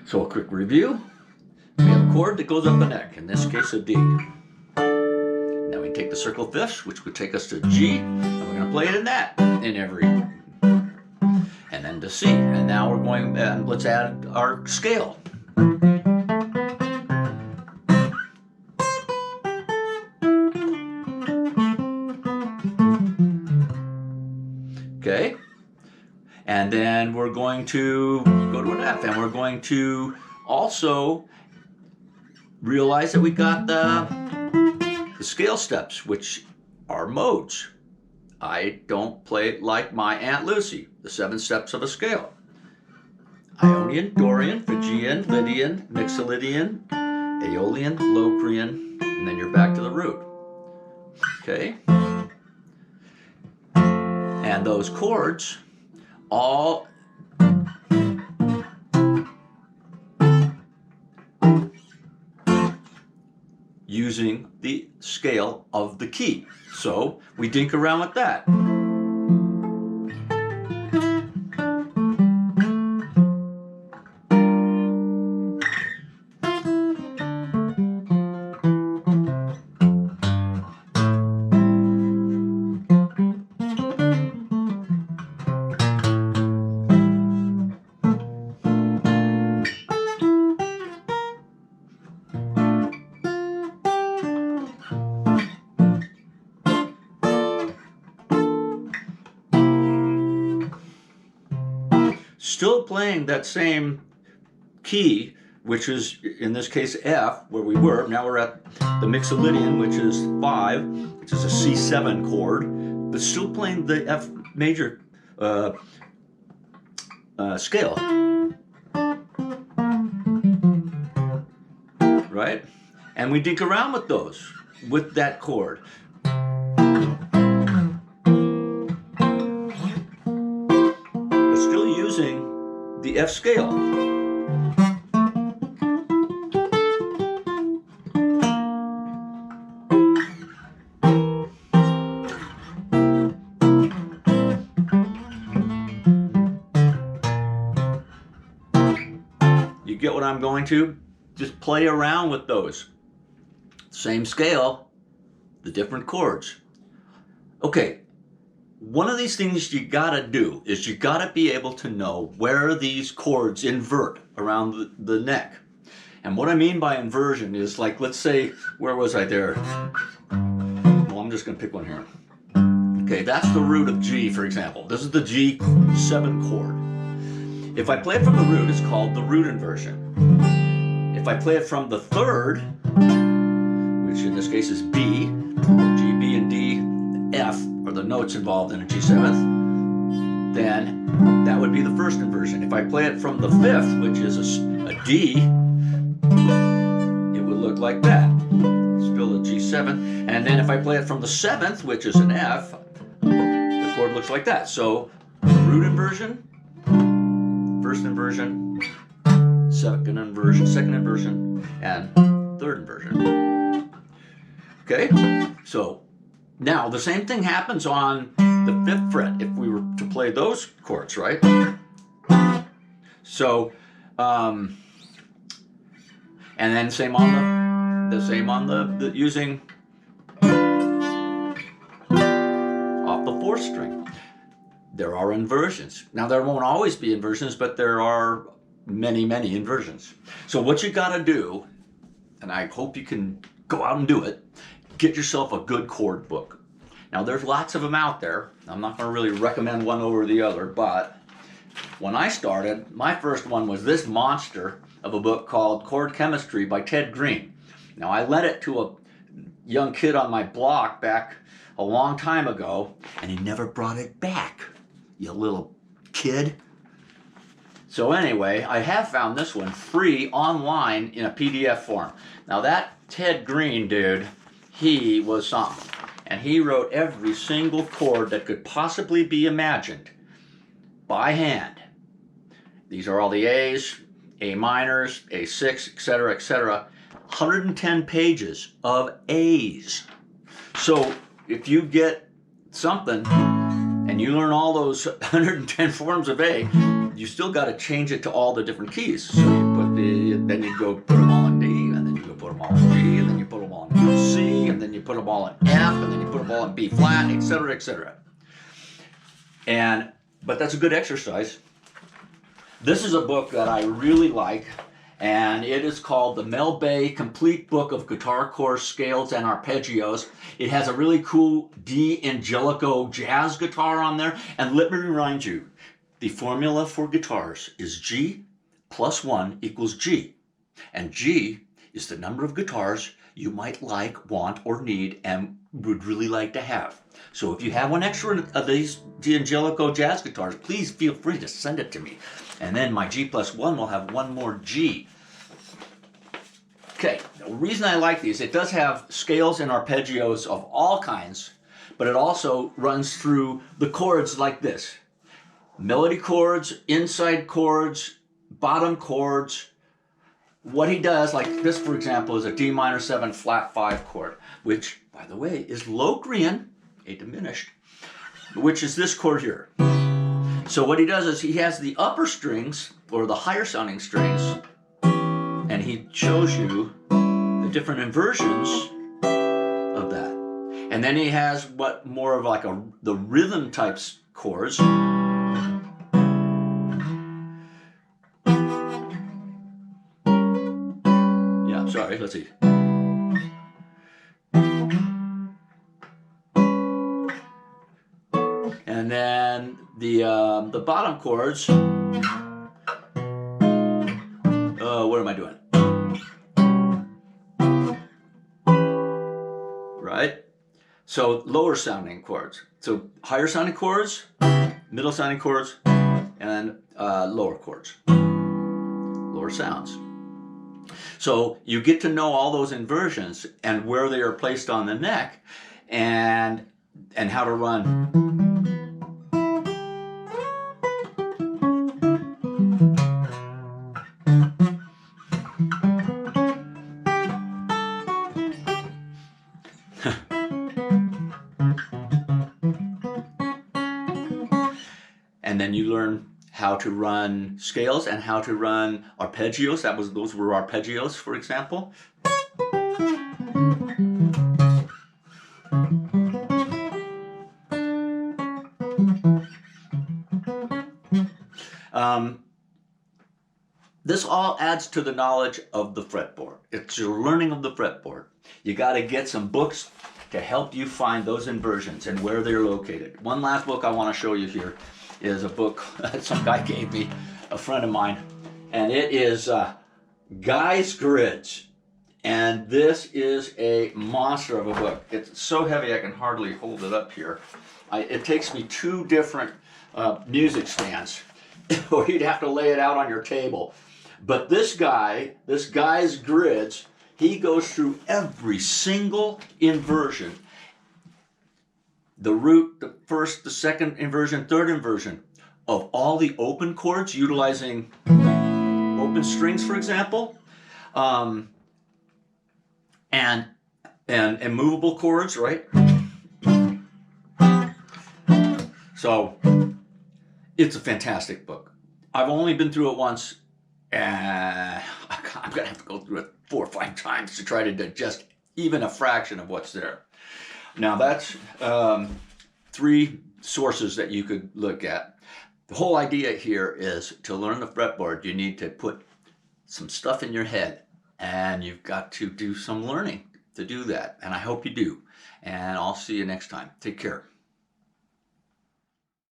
So a quick review. We have a chord that goes up a neck, in this case a D. Now we take the circle fifths, which would take us to G, and we're going to play it in that, in every, and then to C. And now we're going, let's add our scale. Okay, and then we're going to go to an F, and we're going to also realize that we got the scale steps, which are modes. I don't play it like my Aunt Lucy, the 7 steps of a scale. Ionian, Dorian, Phrygian, Lydian, Mixolydian, Aeolian, Locrian, and then you're back to the root. Okay? And those chords all using the scale of the key. So we dink around with that. Still playing that same key, which is in this case F, where we were. Now we're at the Mixolydian, which is 5, which is a C7 chord, but still playing the F major scale. Right? And we dink around with those, with that chord. The F scale. You get what I'm going to? Just play around with those. Same scale, the different chords. Okay. One of these things you gotta do is you gotta be able to know where these chords invert around the neck. And what I mean by inversion is, like, let's say, where was I there? Well, I'm just gonna pick one here. Okay, that's the root of G, for example. This is the G7 chord. If I play it from the root, it's called the root inversion. If I play it from the third, which in this case is B, G, B, and D, F are the notes involved in a G7th, then that would be the first inversion. If I play it from the fifth, which is a D, it would look like that. Still a G7. And then if I play it from the 7th, which is an F, the chord looks like that. So root inversion, first inversion, second inversion, and third inversion. Okay? So now, the same thing happens on the 5th fret if we were to play those chords, right? So, and then same on the using off the 4th string. There are inversions. Now, there won't always be inversions, but there are many, many inversions. So what you gotta do, and I hope you can go out and do it, get yourself a good chord book. Now, there's lots of them out there. I'm not going to really recommend one over the other, but when I started, my first one was this monster of a book called Chord Chemistry by Ted Green. Now, I lent it to a young kid on my block back a long time ago, and he never brought it back, you little kid. So anyway, I have found this one free online in a PDF form. Now, that Ted Green dude, he was something. And he wrote every single chord that could possibly be imagined by hand. These are all the A's, A minors, A6, etc., etc. 110 pages of A's. So if you get something and you learn all those 110 forms of A, you still got to change it to all the different keys. So you put then you go put them all in D, and then you go put them all in G, and then you put them all in C, and then you put them all in F, and then you put them all in B flat, etc., etc. But that's a good exercise. This is a book that I really like, and it is called the Mel Bay Complete Book of Guitar Chords, Scales, and Arpeggios. It has a really cool D'Angelico jazz guitar on there. And let me remind you, the formula for guitars is G plus 1 equals G. And G is the number of guitars you might like, want, or need, and would really like to have. So if you have one extra of these D'Angelico jazz guitars, please feel free to send it to me. And then my G plus 1 will have one more G. Okay, the reason I like these, it does have scales and arpeggios of all kinds, but it also runs through the chords like this. Melody chords, inside chords, bottom chords. What he does, like this for example, is a D minor 7 flat 5 chord, which, by the way, is Locrian, a diminished, which is this chord here. So what he does is he has the upper strings, or the higher sounding strings, and he shows you the different inversions of that. And then he has what more of like the rhythm types chords. Yeah, sorry, let's see. And then the bottom chords. What am I doing? Right? So lower sounding chords. So higher sounding chords, middle sounding chords, and lower chords. Lower sounds. So you get to know all those inversions and where they are placed on the neck, and how to run. And then you learn how to run scales and how to run arpeggios. Those were arpeggios, for example. This all adds to the knowledge of the fretboard. It's your learning of the fretboard. You got to get some books to help you find those inversions and where they're located. One last book I want to show you here is a book that some guy gave me, a friend of mine, and it is Guy's Grids. And this is a monster of a book. It's so heavy I can hardly hold it up here. It takes me 2 different music stands, or you'd have to lay it out on your table. But this Guy's Grids, he goes through every single inversion. The root, the first, the second inversion, third inversion of all the open chords, utilizing open strings, for example, and movable chords, right? So it's a fantastic book. I've only been through it once, and I'm gonna have to go through it 4 or 5 times to try to digest even a fraction of what's there. Now that's 3 sources that you could look at. The whole idea here is to learn the fretboard, you need to put some stuff in your head, and you've got to do some learning to do that. And I hope you do. And I'll see you next time. Take care.